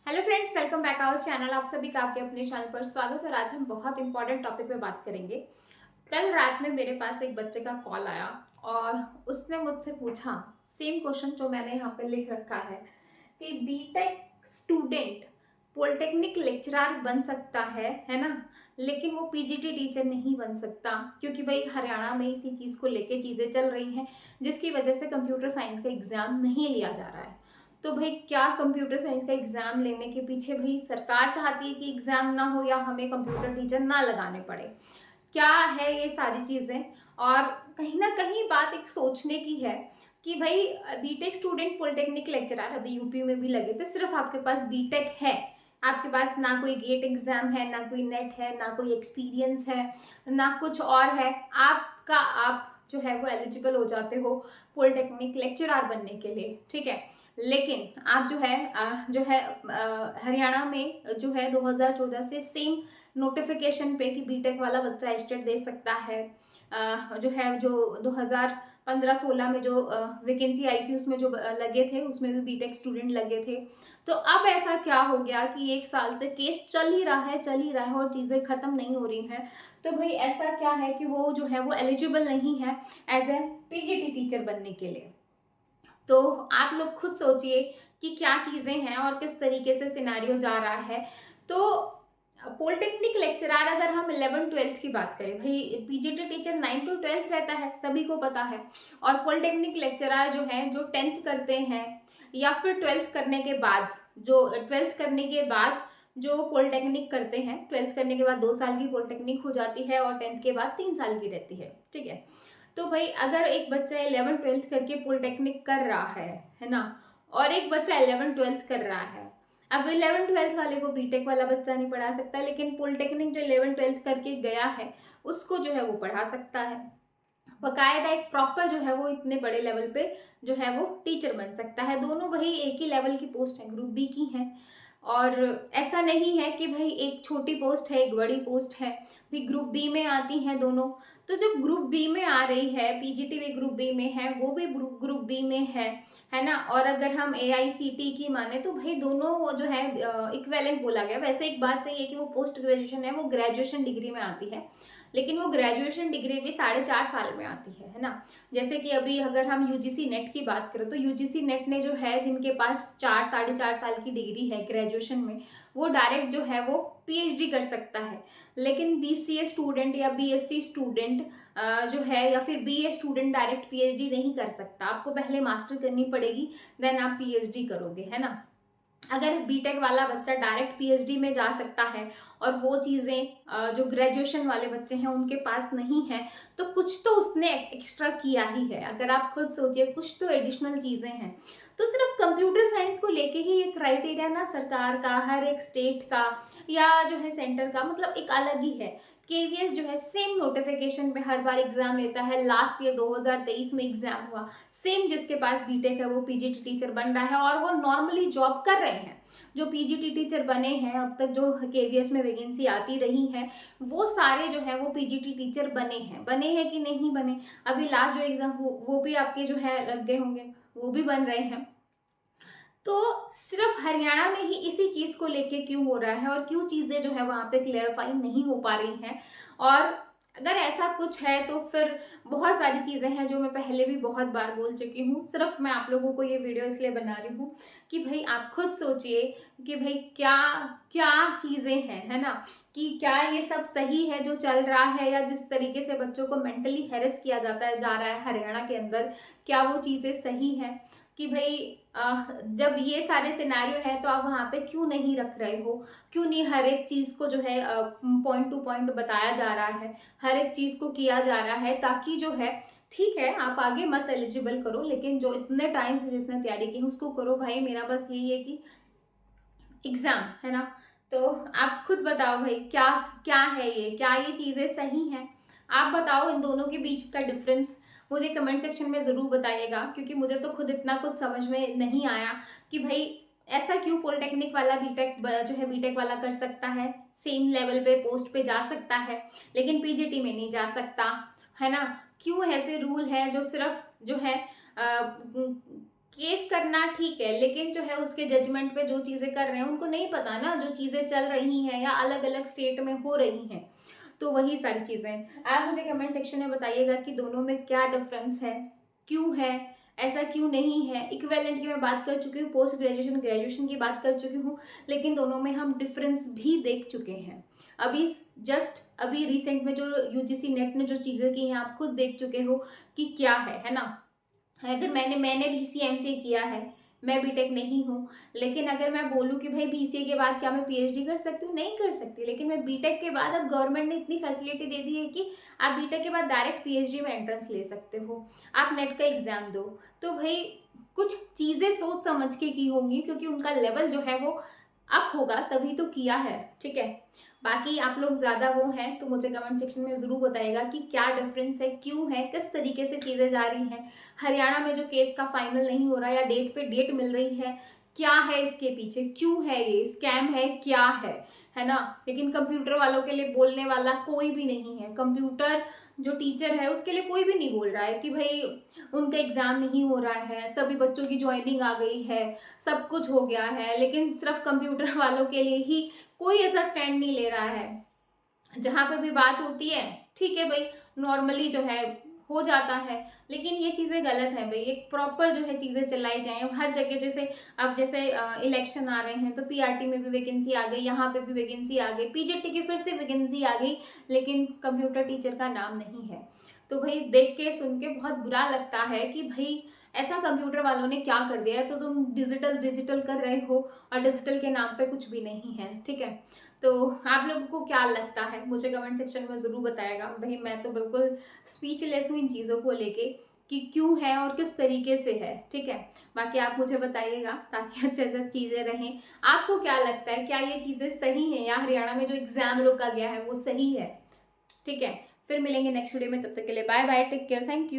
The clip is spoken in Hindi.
Hello friends, welcome back our channel. आप सभी का आपके अपने चैनल पर स्वागत है। और आज हम बहुत इंपॉर्टेंट टॉपिक पे बात करेंगे। कल रात में मेरे पास एक बच्चे का कॉल आया और उसने मुझसे पूछा सेम क्वेश्चन जो मैंने यहाँ पे लिख रखा है कि बीटेक स्टूडेंट पॉलिटेक्निक लेक्चरर बन सकता है ना, लेकिन वो पीजीटी टीचर नहीं बन सकता, क्योंकि भाई हरियाणा में इसी चीज़ को लेके चीज़ें चल रही हैं, जिसकी वजह से कंप्यूटर साइंस का एग्ज़ाम नहीं लिया जा रहा है। तो भाई क्या कंप्यूटर साइंस का एग्ज़ाम लेने के पीछे भाई सरकार चाहती है कि एग्ज़ाम ना हो या हमें कंप्यूटर टीचर ना लगाने पड़े? क्या है ये सारी चीज़ें? और कहीं ना कहीं बात एक सोचने की है कि भाई बीटेक स्टूडेंट पॉलिटेक्निक लेक्चरर अभी यूपी में भी लगे थे। सिर्फ आपके पास बीटेक है, आपके पास ना कोई गेट एग्जाम है, ना कोई नेट है, ना कोई एक्सपीरियंस है, ना कुछ और है, आप जो है वो एलिजिबल हो जाते हो पॉलिटेक्निक लेक्चरर बनने के लिए, ठीक है। लेकिन आप जो है हरियाणा में जो है 2014 से सेम नोटिफिकेशन पे कि बीटेक वाला बच्चा एस्टेट दे सकता है। जो 2015-16 में जो वैकेंसी आई थी उसमें जो लगे थे उसमें भी बीटेक स्टूडेंट लगे थे। तो अब ऐसा क्या हो गया कि एक साल से केस चल ही रहा है और चीज़ें ख़त्म नहीं हो रही हैं। तो भाई ऐसा क्या है कि वो जो है वो एलिजिबल नहीं है एज ए पीजीटी टीचर बनने के लिए। तो आप लोग खुद सोचिए कि क्या चीज़ें हैं और किस तरीके से सिनेरियो जा रहा है। तो पॉलिटेक्निक लेक्चरर अगर हम 11-12 की बात करें, भाई पीजीटी टीचर 9 to 12 रहता है, सभी को पता है। और पॉलिटेक्निक लेक्चरर जो है जो 10th करते हैं या फिर 12th करने के बाद, जो 12th करने के बाद जो पॉलिटेक्निक करते हैं, 12th करने के बाद 2 साल की पॉलिटेक्निक हो जाती है और 10th के बाद 3 साल की रहती है, ठीक है। तो भाई अगर एक बच्चा 11th-12th करके पॉलिटेक्निक कर रहा है ना, और एक बच्चा 11th-12th कर रहा है, अब 11th-12th वाले को बीटेक वाला बच्चा नहीं पढ़ा सकता, लेकिन पॉलिटेक्निक जो 11th-12th करके गया है उसको जो है वो पढ़ा सकता है। बकायदा एक प्रॉपर जो है वो इतने बड़े लेवल पे जो है वो टीचर बन सकता है। दोनों भाई एक ही लेवल की पोस्ट है, ग्रुप बी की है। और ऐसा नहीं है कि भाई एक छोटी पोस्ट है एक बड़ी पोस्ट है, भी ग्रुप बी में आती हैं दोनों। तो जब ग्रुप बी में आ रही है, पीजीटी भी ग्रुप बी में है, वो भी ग्रुप बी में है ना। और अगर हम एआईसीटी की माने तो भाई दोनों वो जो है इक्वेलेंट बोला गया। वैसे एक बात सही है कि वो पोस्ट ग्रेजुएशन है, वो ग्रेजुएशन डिग्री में आती है, लेकिन वो ग्रेजुएशन डिग्री भी 4.5 साल में आती है ना। जैसे कि अभी अगर हम यूजीसी नेट की बात करें तो यूजीसी नेट ने जो है जिनके पास 4-4.5 साल की डिग्री है ग्रेजुएशन में, वो डायरेक्ट जो है वो पीएचडी कर सकता है। लेकिन बीसीए स्टूडेंट या बीएससी स्टूडेंट जो है या फिर बीए स्टूडेंट डायरेक्ट पीएचडी नहीं कर सकता। आपको पहले मास्टर करनी पड़ेगी, देन आप पीएचडी करोगे, है ना। अगर बीटेक वाला बच्चा डायरेक्ट पीएचडी में जा सकता है और वो चीज़ें जो ग्रेजुएशन वाले बच्चे हैं उनके पास नहीं है, तो कुछ तो उसने एक्स्ट्रा किया ही है। अगर आप खुद सोचिए, कुछ तो एडिशनल चीज़ें हैं। तो सिर्फ कंप्यूटर साइंस को लेके ही एक क्राइटेरिया ना सरकार का, हर एक स्टेट का या जो है सेंटर का, मतलब एक अलग ही है। केवीएस जो है सेम नोटिफिकेशन पे हर बार एग्जाम लेता है। लास्ट ईयर 2023 में एग्जाम हुआ, सेम जिसके पास बीटेक है वो पीजीटी टीचर बन रहा है और वो नॉर्मली जॉब कर रहे हैं। जो पीजीटी टीचर बने हैं अब तक, जो केवीएस में वैकेंसी आती रही है, वो सारे जो है वो पीजीटी टीचर बने हैं कि नहीं बने। अभी लास्ट जो एग्जाम वो भी आपके जो है लग गए होंगे, वो भी बन रहे हैं। तो सिर्फ हरियाणा में ही इसी चीज़ को लेके क्यों हो रहा है और क्यों चीज़ें जो है वहाँ पे क्लेरिफाई नहीं हो पा रही हैं? और अगर ऐसा कुछ है तो फिर बहुत सारी चीज़ें हैं जो मैं पहले भी बहुत बार बोल चुकी हूँ। सिर्फ मैं आप लोगों को ये वीडियो इसलिए बना रही हूँ कि भाई आप खुद सोचिए कि भाई क्या क्या चीज़ें हैं, है ना। कि क्या ये सब सही है जो चल रहा है, या जिस तरीके से बच्चों को मेंटली हैरेस किया जाता है जा रहा है हरियाणा के अंदर, क्या वो चीज़ें सही हैं? कि भाई जब ये सारे सिनेरियो है तो आप वहाँ पे क्यों नहीं रख रहे हो? क्यों नहीं हर एक चीज़ को जो है पॉइंट टू पॉइंट बताया जा रहा है, हर एक चीज़ को किया जा रहा है, ताकि जो है ठीक है आप आगे मत एलिजिबल करो, लेकिन जो इतने टाइम से जिसने तैयारी की है उसको करो। भाई मेरा बस यही है कि एग्ज़ाम, है ना। तो आप खुद बताओ भाई क्या क्या है ये, क्या ये चीज़ें सही हैं? आप बताओ इन दोनों के बीच का डिफरेंस मुझे कमेंट सेक्शन में ज़रूर बताइएगा, क्योंकि मुझे तो खुद इतना कुछ समझ में नहीं आया कि भाई ऐसा क्यों पॉलिटेक्निक वाला जो है बीटेक वाला कर सकता है, सेम लेवल पे पोस्ट पे जा सकता है, लेकिन पीजीटी में नहीं जा सकता, है ना। क्यों ऐसे रूल है जो सिर्फ जो है केस करना ठीक है, लेकिन जो है उसके जजमेंट पे जो चीज़ें कर रहे हैं उनको नहीं पता ना, जो चीज़ें चल रही हैं या अलग-अलग स्टेट में हो रही हैं। तो वही सारी चीज़ें आप मुझे कमेंट सेक्शन में बताइएगा कि दोनों में क्या डिफरेंस है, क्यों है, ऐसा क्यों नहीं है। इक्विवेलेंट की मैं बात कर चुकी हूँ, पोस्ट ग्रेजुएशन, ग्रेजुएशन की बात कर चुकी हूँ, लेकिन दोनों में हम डिफरेंस भी देख चुके हैं। अभी जस्ट अभी रिसेंट में जो यूजीसी नेट ने जो चीज़ें की हैं आप खुद देख चुके हो कि क्या है ना। अगर मैंने बीसीएमसीए किया है, मैं बीटेक नहीं हूँ, लेकिन अगर मैं बोलूँ कि भाई बीसीए के बाद क्या मैं पीएचडी कर सकती हूँ, नहीं कर सकती। लेकिन मैं बीटेक के बाद अब गवर्नमेंट ने इतनी फैसिलिटी दे दी है कि आप बीटेक के बाद डायरेक्ट पीएचडी में एंट्रेंस ले सकते हो, आप नेट का एग्जाम दो। तो भाई कुछ चीज़ें सोच समझ के की होंगी, क्योंकि उनका लेवल जो है वो अप होगा तभी तो किया है, ठीक है। बाकी आप लोग ज़्यादा वो हैं तो मुझे कमेंट सेक्शन में ज़रूर बताइएगा कि क्या डिफरेंस है, क्यों है, किस तरीके से चीज़ें जा रही हैं। हरियाणा में जो केस का फाइनल नहीं हो रहा या डेट पे डेट मिल रही है, क्या है इसके पीछे, क्यों है, ये स्कैम है, क्या है ना। लेकिन कंप्यूटर वालों के लिए बोलने वाला कोई भी नहीं है। कंप्यूटर जो टीचर है उसके लिए कोई भी नहीं बोल रहा है कि भाई उनका एग्ज़ाम नहीं हो रहा है, सभी बच्चों की ज्वाइनिंग आ गई है, सब कुछ हो गया है, लेकिन सिर्फ कंप्यूटर वालों के लिए ही कोई ऐसा स्टैंड नहीं ले रहा है। जहाँ पे भी बात होती है, ठीक है भाई, नॉर्मली जो है हो जाता है, लेकिन ये चीज़ें गलत है भाई। एक प्रॉपर जो है चीज़ें चलाई जाएँ हर जगह। जैसे अब जैसे इलेक्शन आ रहे हैं तो पीआरटी में भी वैकेंसी आ गई, यहाँ पे भी वैकेंसी आ गई, पीजीटी की फिर से वैकेंसी आ गई, लेकिन कंप्यूटर टीचर का नाम नहीं है। तो भाई देख के सुन के बहुत बुरा लगता है कि भाई ऐसा कंप्यूटर वालों ने क्या कर दिया है। तो तुम डिजिटल डिजिटल कर रहे हो और डिजिटल के नाम पे कुछ भी नहीं है, ठीक है। तो आप लोगों को क्या लगता है मुझे कमेंट सेक्शन में ज़रूर बताएगा। भाई मैं तो बिल्कुल स्पीचलेस हूँ इन चीज़ों को लेके कि क्यों है और किस तरीके से है, ठीक है। बाकी आप मुझे बताइएगा ताकि अच्छे से चीज़ें रहें। आपको क्या लगता है, क्या ये चीज़ें सही हैं या हरियाणा में जो एग्ज़ाम रोका गया है वो सही है, ठीक है। फिर मिलेंगे नेक्स्ट वीडियो में, तब तक के लिए bye bye, take care, thank you.